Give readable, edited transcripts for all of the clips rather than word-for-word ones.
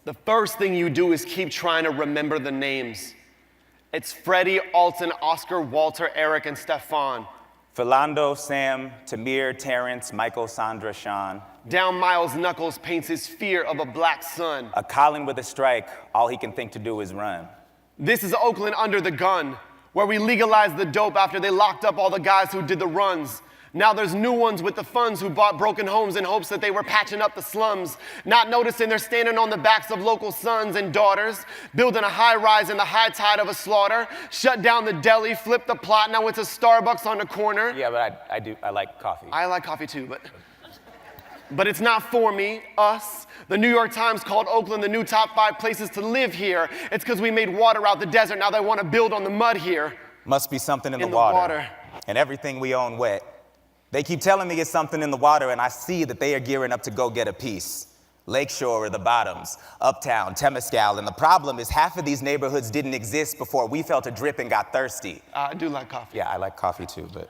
The first thing you do is keep trying to remember the names. It's Freddie, Alton, Oscar, Walter, Eric, and Stefan. Philando, Sam, Tamir, Terrence, Michael, Sandra, Sean. Down Miles' knuckles paints his fear of a black sun. A Colin with a strike, all he can think to do is run. This is Oakland under the gun, where we legalized the dope after they locked up all the guys who did the runs. Now there's new ones with the funds who bought broken homes in hopes that they were patching up the slums, not noticing they're standing on the backs of local sons and daughters, building a high rise in the high tide of a slaughter, shut down the deli, flipped the plot, now it's a Starbucks on the corner. Yeah, but I like coffee. I like coffee too, but it's not for me, us. The New York Times called Oakland the new top 5 places to live here. It's because we made water out the desert, now they want to build on the mud here. Must be something in the water. And everything we own wet. They keep telling me it's something in the water, and I see that they are gearing up to go get a piece. Lakeshore or the Bottoms, Uptown, Temescal, and the problem is half of these neighborhoods didn't exist before we felt a drip and got thirsty. I do like coffee. Yeah, I like coffee too, but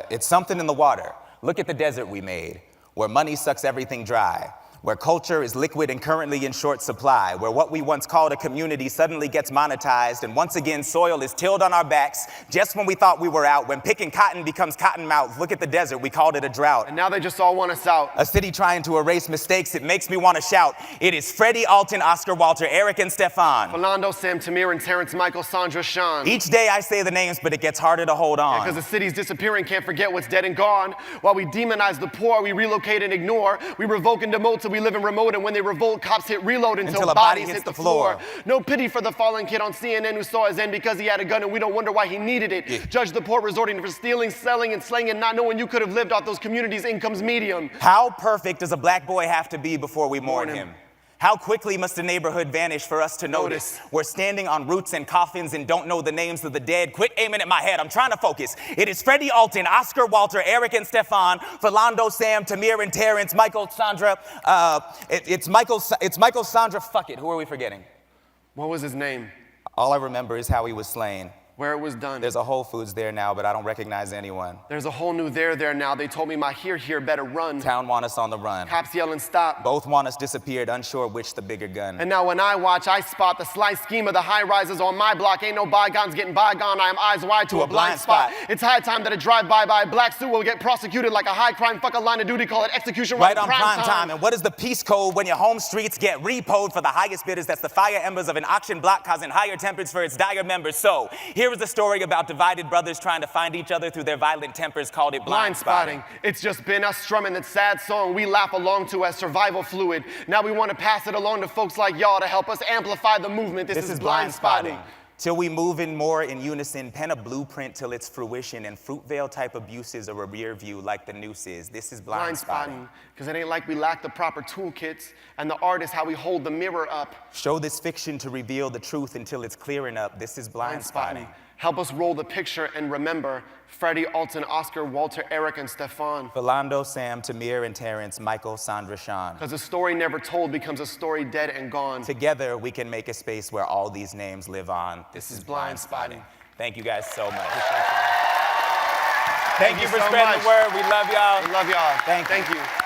it's something in the water. Look at the desert we made, where money sucks everything dry, where culture is liquid and currently in short supply, where what we once called a community suddenly gets monetized, and once again soil is tilled on our backs just when we thought we were out, when picking cotton becomes cottonmouth. Look at the desert, we called it a drought. And now they just all want us out. A city trying to erase mistakes, it makes me want to shout. It is Freddie, Alton, Oscar, Walter, Eric, and Stefan. Philando, Sam, Tamir, and Terrence, Michael, Sandra, Sean. Each day I say the names, but it gets harder to hold on. Because the city's disappearing, can't forget what's dead and gone. While we demonize the poor, we relocate and ignore. We revoke and demote till we live in remote, and when they revolt, cops hit reload until bodies hit the floor. No pity for the fallen kid on CNN who saw his end because he had a gun, and we don't wonder why he needed it. Yeah. Judge the poor resorting for stealing, selling, and slaying, and not knowing you could have lived off those communities' incomes medium. How perfect does a black boy have to be before we mourn him? How quickly must a neighborhood vanish for us to notice? We're standing on roots and coffins and don't know the names of the dead. Quit aiming at my head, I'm trying to focus. It is Freddie, Alton, Oscar, Walter, Eric, and Stefan, Philando, Sam, Tamir, and Terrence, Michael, Sandra. It's Michael, Sandra, fuck it, who are we forgetting? What was his name? All I remember is how he was slain. Where it was done. There's a Whole Foods there now, but I don't recognize anyone. There's a whole new there now. They told me my here better run. Town want us on the run. Cops yelling stop. Both want us disappeared, unsure which the bigger gun. And now when I watch, I spot the slice scheme of the high rises on my block. Ain't no bygones getting bygone. I am eyes wide to a blind spot. It's high time that a drive-by black suit will get prosecuted like a high crime. Fuck a line of duty, call it execution right on prime time. And what is the peace code when your home streets get repoed for the highest bidders? That's the fire embers of an auction block causing higher tempers for its dire members. So here is a story about divided brothers trying to find each other through their violent tempers, called it Blindspotting. It's just been us strumming that sad song we laugh along to as survival fluid. Now we want to pass it along to folks like y'all to help us amplify the movement. This is Blindspotting. Till we move in more in unison, pen a blueprint till its fruition, and Fruitvale type abuses are a rear view like the noose is. This is Blindspotting. Because it ain't like we lack the proper toolkits, and the art is how we hold the mirror up. Show this fiction to reveal the truth until it's clearing up. This is Blindspotting. Help us roll the picture and remember Freddie, Alton, Oscar, Walter, Eric, and Stefan. Philando, Sam, Tamir, and Terrence, Michael, Sandra, Sean. Because a story never told becomes a story dead and gone. Together, we can make a space where all these names live on. This is Blindspotting. Thank you guys so much. Thank you for spreading the word. We love y'all. We love y'all. Thank you. Thank you.